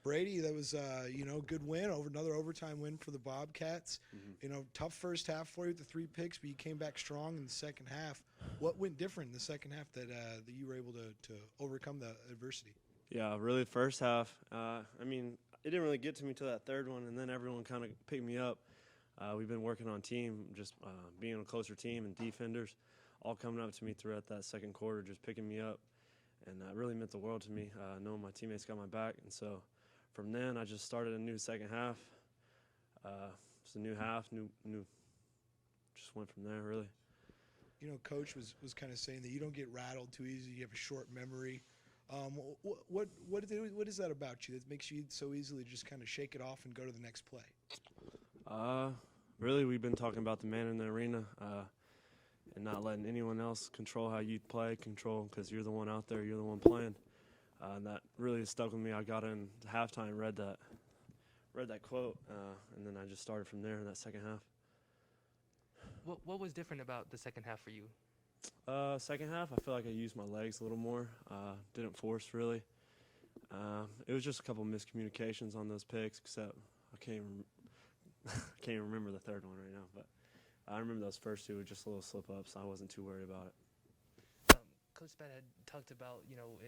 Brady, that was good win over another overtime win for the Bobcats. Tough first half for you with the 3 picks, but you came back strong in the second half. What went different in the second half that you were able to overcome the adversity? Yeah, really the first half. It didn't really get to me till that third one, and then everyone kind of picked me up. We've been working on team, just being a closer team, and defenders all coming up to me throughout that second quarter, just picking me up. And that really meant the world to me, knowing my teammates got my back. And so from then, I just started a new second half. It's a new half, just went from there, really. Coach was kind of saying that you don't get rattled too easy. You have a short memory. What is that about you that makes you so easily just kind of shake it off and go to the next play? Really, we've been talking about the man in the arena and not letting anyone else control how you play, because you're the one out there, you're the one playing. And that really stuck with me. I got in halftime, read that quote, and then I just started from there in that second half. What was different about the second half for you? Second half, I feel like I used my legs a little more. Didn't force really. It was just a couple miscommunications on those picks, except I can't even remember the third one right now. But I remember those first two were just a little slip-ups. So I wasn't too worried about it. Coach Spad had talked about,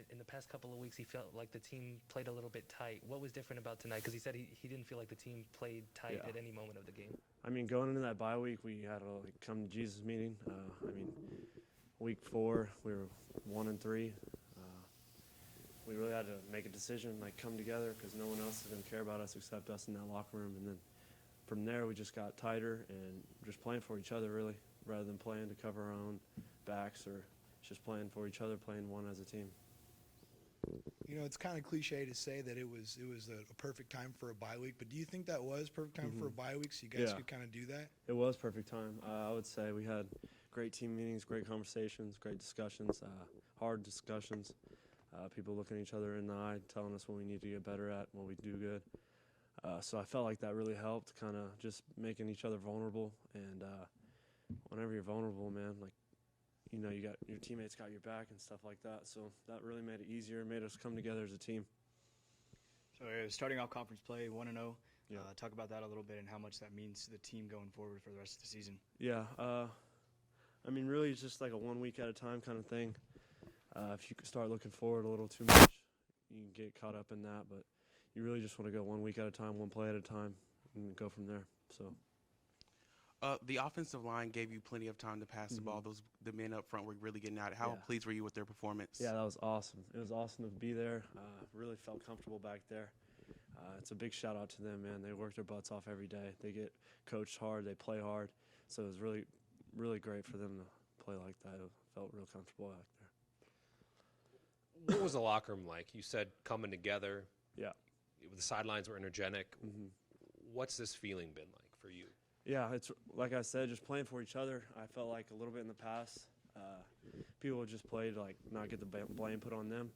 in the past couple of weeks, he felt like the team played a little bit tight. What was different about tonight? Because he said he didn't feel like the team played tight at any moment of the game. Going into that bye week, we had a come to Jesus meeting. Week 4, we were 1-3. We really had to make a decision, come together, because no one else is going to care about us except us in that locker room. And then from there, we just got tighter and just playing for each other, really, rather than playing to cover our own backs or just playing for each other, playing one as a team. It's kind of cliche to say that it was a perfect time for a bye week, but do you think that was perfect time for a bye week so you guys could kind of do that? It was perfect time. I would say we had great team meetings, great conversations, great discussions, hard discussions, people looking each other in the eye, telling us what we need to get better at, what we do good. So I felt like that really helped, kind of just making each other vulnerable. And whenever you're vulnerable, man, you got your teammates got your back and stuff like that. So that really made it easier, made us come together as a team. So starting off conference play, 1-0. Yeah. Talk about that a little bit and how much that means to the team going forward for the rest of the season. Yeah. Really it's just like a 1 week at a time kind of thing. If you could start looking forward a little too much, you can get caught up in that. But you really just want to go 1 week at a time, one play at a time, and go from there. So. The offensive line gave you plenty of time to pass the ball. The men up front were really getting at it. How pleased were you with their performance? Yeah, that was awesome. It was awesome to be there. Really felt comfortable back there. It's a big shout out to them, man. They work their butts off every day. They get coached hard. They play hard. So it was really, really great for them to play like that. It felt real comfortable back there. What was the locker room like? You said coming together. Yeah. The sidelines were energetic. What's this feeling been like for you? Yeah, it's like I said, just playing for each other. I felt like a little bit in the past, people would just play to not get the blame put on them,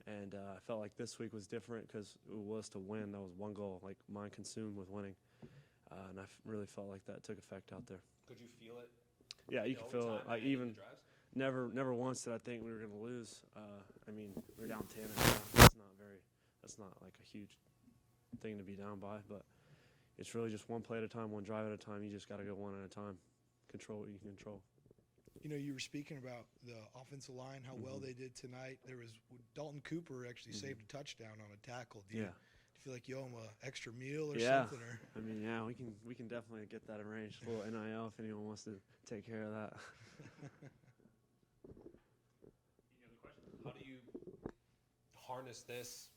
and I felt like this week was different because it was to win. That was one goal, mind consumed with winning, and I really felt like that took effect out there. Could you feel it? Yeah, you can feel it. Even never once did I think we were going to lose. We're down 10 and that's not like a huge thing to be down by, but. It's really just one play at a time, one drive at a time. You just got to go one at a time. Control what you can control. You were speaking about the offensive line, how well they did tonight. There was Dalton Cooper actually saved a touchdown on a tackle. Do you feel like you owe him an extra meal or something? Or? We can definitely get that arranged. A little NIL if anyone wants to take care of that. Any other questions? How do you harness this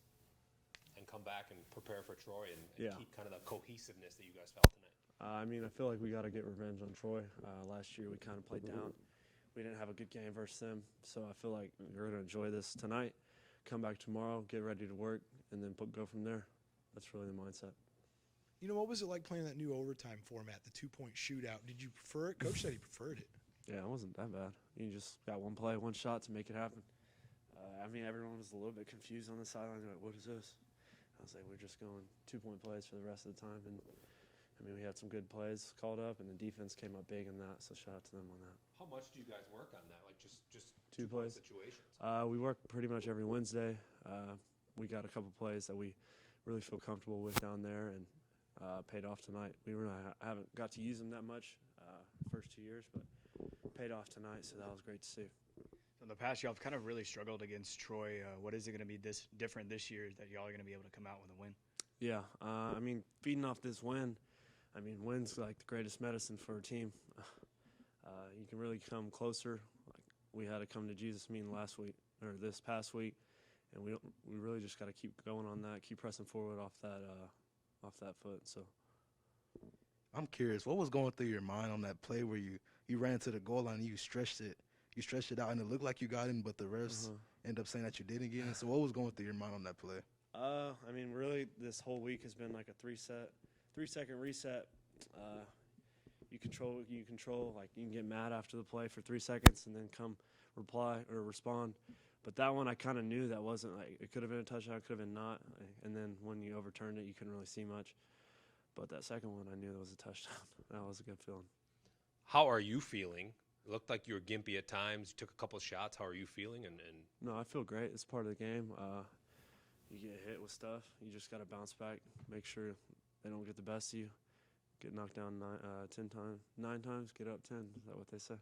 and come back and prepare for Troy and keep kind of the cohesiveness that you guys felt tonight? I feel like we got to get revenge on Troy. Last year we kind of played down. We didn't have a good game versus them, so I feel like we're going to enjoy this tonight, come back tomorrow, get ready to work, and then go from there. That's really the mindset. What was it like playing that new overtime format, the 2-point shootout? Did you prefer it? Coach said he preferred it. Yeah, it wasn't that bad. You just got one play, one shot to make it happen. Everyone was a little bit confused on the sideline. Like, what is this? I was like, we're just going 2-point plays for the rest of the time. And, we had some good plays called up, and the defense came up big in that, so shout out to them on that. How much do you guys work on that, just 2 plays? Situations? We work pretty much every Wednesday. We got a couple plays that we really feel comfortable with down there, and paid off tonight. I haven't got to use them that much first 2 years, but paid off tonight, so that was great to see. So in the past, y'all have kind of really struggled against Troy. What is it going to be different this year that y'all are going to be able to come out with a win? Yeah, I mean, feeding off this win, I mean, win's like the greatest medicine for a team. You can really come closer. Like we had a come to Jesus meeting last week or this past week, and we really just got to keep going on that, keep pressing forward off that foot. So I'm curious, what was going through your mind on that play where you ran to the goal line and you stretched it out, and it looked like you got in, but the refs end up saying that you didn't get in. So what was going through your mind on that play? I mean, really, this whole week has been like a 3-second reset. You control, like you can get mad after the play for 3 seconds and then come reply or respond. But that one, I kind of knew that wasn't like, it could have been a touchdown, could have been not. And then when you overturned it, you couldn't really see much. But that second one, I knew that was a touchdown. That was a good feeling. How are you feeling? It looked like you were gimpy at times. You took a couple of shots. How are you feeling? And No, I feel great. It's part of the game. You get hit with stuff. You just got to bounce back, make sure they don't get the best of you. Get knocked down 9 times, get up 10. Is that what they say?